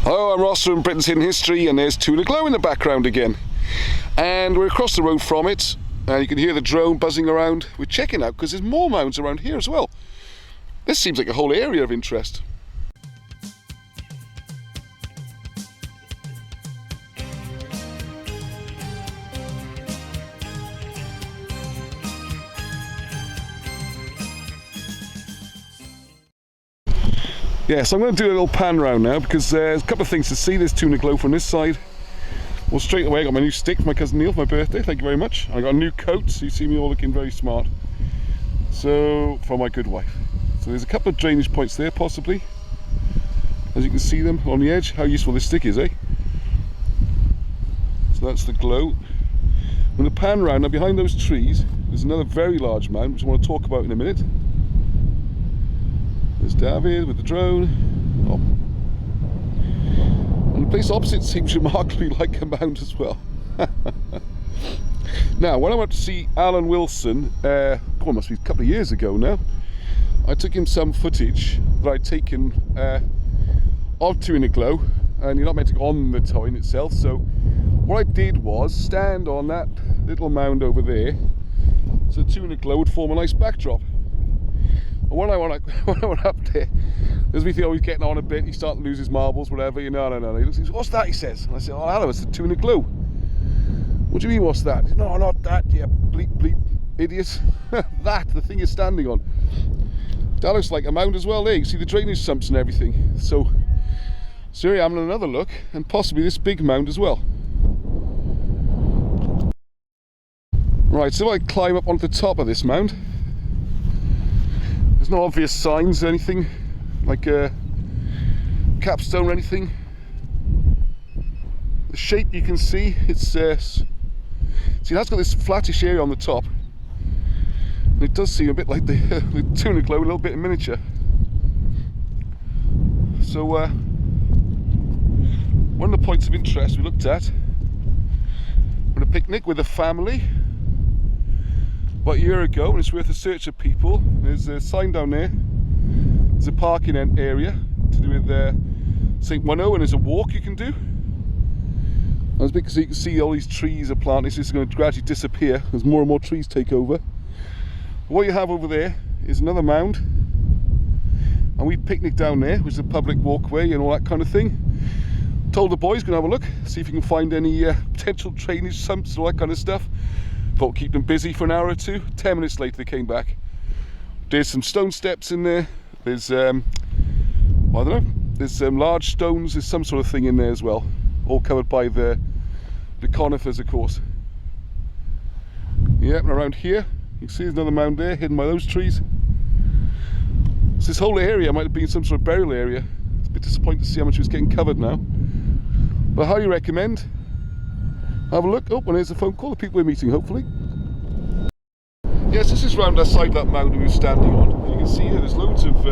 Hello, I'm Ross from Britain's Hidden History, and there's Twyn-y-glo in the background again. And we're across the road from it, and you can hear the drone buzzing around. We're checking out because there's more mounds around here as well. This seems like a whole area of interest. Yeah, so I'm going to do a little pan round now because there's a couple of things to see. There's Twyn-y-glo from this side. Well, straight away I got my new stick for my cousin Neil for my birthday, thank you very much. I got a new coat, so you see me all looking very smart. So, from my good wife. So there's a couple of drainage points there, possibly. As you can see them on the edge. How useful this stick is, eh? So that's the glow. I'm going to pan round. Now behind those trees, there's another very large mound, which I want to talk about in a minute. There's David with the drone. Oh. And the place opposite seems remarkably like a mound as well. Now, when I went to see Alan Wilson, must be a couple of years ago now, I took him some footage that I'd taken of Twyn-y-glo, and you're not meant to go on the Tywyn itself, so what I did was stand on that little mound over there, so Twyn-y-glo would form a nice backdrop. And when I went up there, there's me thinking, oh, he's getting on a bit, he's starting to lose his marbles, whatever, you know, no. He says, what's that, he says? And I said, oh, hello, it's the Twyn-y-glo. What do you mean, what's that? Said, no, not that, yeah, bleep, idiot. That, the thing is standing on. That looks like a mound as well there. You see the drainage sumps and everything. So here I am on another look, and possibly this big mound as well. Right, so if I climb up onto the top of this mound, there's no obvious signs or anything, like a capstone or anything. The shape you can see, it's see, it has got this flattish area on the top. And it does seem a bit like the Twyn-y-glo, a little bit in miniature. So one of the points of interest we looked at on a picnic with a family about a year ago, and it's worth a search of people. There's a sign down there. There's a parking area to do with St. Wynno, and there's a walk you can do. And it's because you can see all these trees are planted. It's just going to gradually disappear as more and more trees take over. What you have over there is another mound, and we picnicked down there, which is a public walkway and all that kind of thing. Told the boys, gonna have a look, see if you can find any potential drainage sumps and all that kind of stuff. Thought keep them busy for an hour or two. 10 minutes later they came back. There's some stone steps in there. There's I don't know, there's some large stones, there's some sort of thing in there as well, all covered by the conifers, of course. Yeah, and around here you can see there's another mound there hidden by those trees. So this whole area might have been some sort of burial area. It's a bit disappointing to see how much it was getting covered now, but I highly recommend. Have a look. Oh, and there's a phone call. The people we're meeting, hopefully. Yes, this is round outside that mound we were standing on. You can see here there's loads of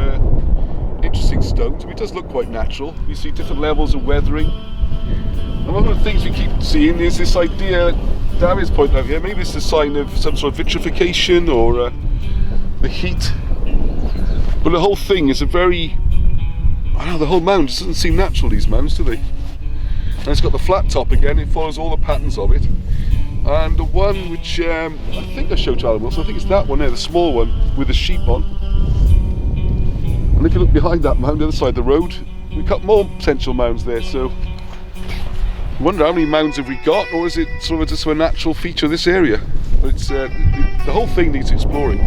interesting stones. It does look quite natural. You see different levels of weathering. And one of the things we keep seeing is this idea David's pointed out here. Maybe it's a sign of some sort of vitrification or the heat. But the whole thing is a very, I don't know, the whole mound just doesn't seem natural, these mounds, do they? And it's got the flat top again, it follows all the patterns of it. And the one which I think I showed to Alan Wilson, I think it's that one there, the small one with the sheep on. And if you look behind that mound, the other side of the road, we've got more potential mounds there, so I wonder how many mounds have we got, or is it sort of just a natural feature of this area? But it's the whole thing needs exploring.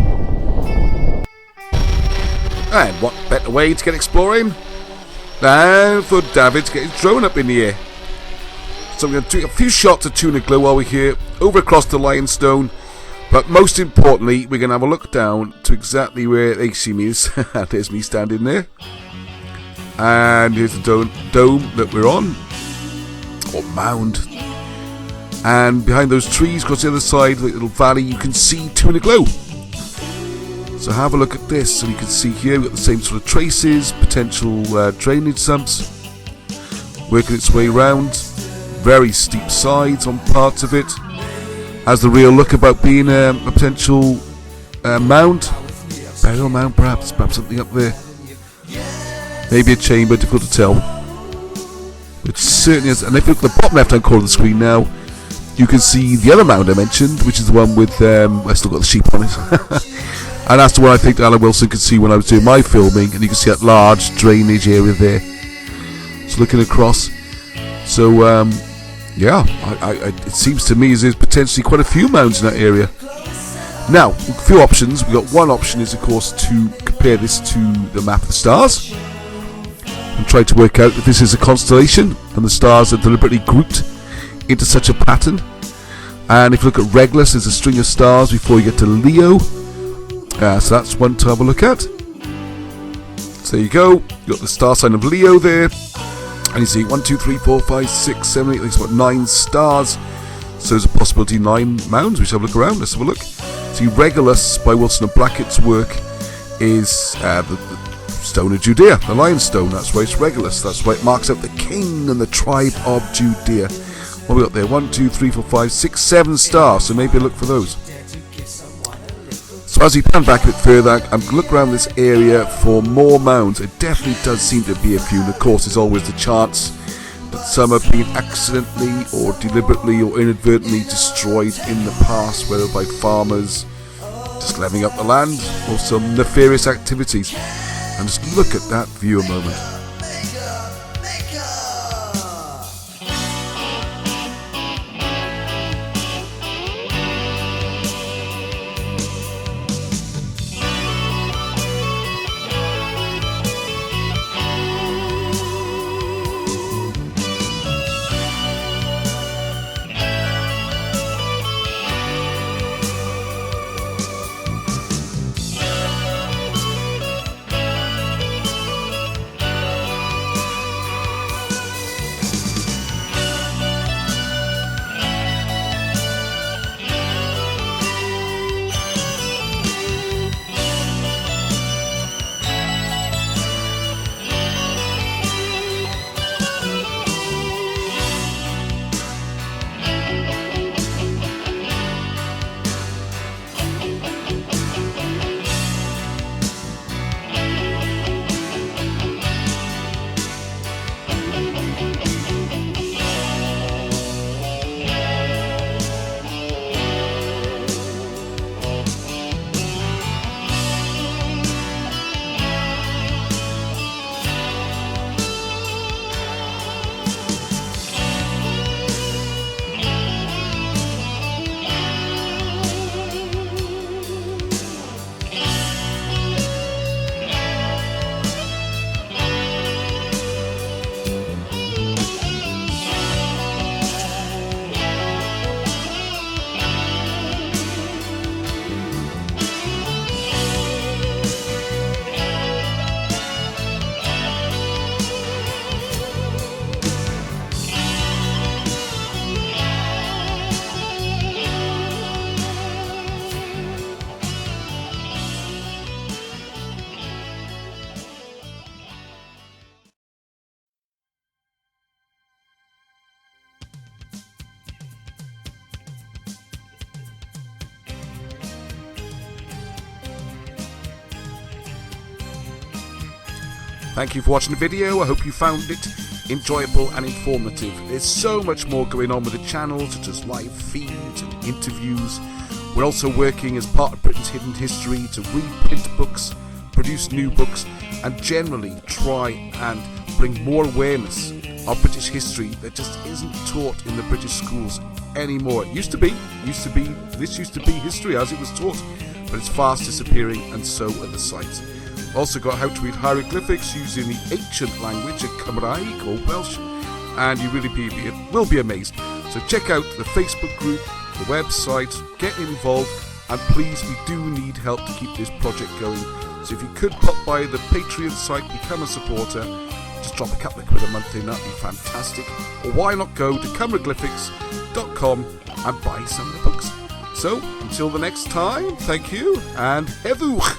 And what better way to get exploring than for David to get his drone up in the air. So we're going to take a few shots of Twyn-y-glo while we're here, over across the Lionstone, but most importantly we're going to have a look down to exactly where they see me is. There's me standing there, and here's the dome that we're on, or mound, and behind those trees across the other side, the little valley, you can see Twyn-y-glo. So have a look at this, and you can see here we've got the same sort of traces, potential drainage sumps, working its way around. Very steep sides on parts of it. Has the real look about being a potential mound, burial mound, perhaps something up there. Maybe a chamber, difficult to tell. It certainly is. And if you look at the bottom left hand corner of the screen now, you can see the other mound I mentioned, which is the one with I still got the sheep on it. And that's the one I think Alan Wilson could see when I was doing my filming, and you can see that large drainage area there. So looking across, so yeah, it seems to me as there's potentially quite a few mounds in that area. Now, a few options. We've got one option is, of course, to compare this to the map of the stars and try to work out if this is a constellation and the stars are deliberately grouped into such a pattern. And if you look at Regulus, there's a string of stars before you get to Leo. So that's one to have a look at. So there you go. You've got the star sign of Leo there. And you see 1, 2, 3, 4, 5, 6, 7, 8, there's about 9 stars. So there's a possibility 9 mounds. We should have a look around. Let's have a look. See, Regulus by Wilson and Blackett's work is the stone of Judea, the lion stone. That's why it's Regulus. That's why it marks out the king and the tribe of Judea. What have we got there? 1, 2, 3, 4, 5, 6, 7 stars. So maybe look for those. So as we pan back a bit further, I'm going to look around this area for more mounds. It definitely does seem to be a few. And of course, there's always the chance that some have been accidentally or deliberately or inadvertently destroyed in the past, whether by farmers just levelling up the land or some nefarious activities. And just look at that view a moment. Thank you for watching the video. I hope you found it enjoyable and informative. There's so much more going on with the channel, such as live feeds and interviews. We're also working as part of Britain's Hidden History to reprint books, produce new books, and generally try and bring more awareness of British history that just isn't taught in the British schools anymore. It used to be history as it was taught, but it's fast disappearing, and so are the sites. Also got how to read hieroglyphics using the ancient language of Cymraeg or Welsh, and you really will be amazed. So check out the Facebook group, the website, get involved, and please, we do need help to keep this project going. So if you could pop by the Patreon site, become a supporter, just drop a couple of quid a month in, that'd be fantastic. Or why not go to cymraglyphics.com and buy some of the books. So until the next time, thank you and heddwch.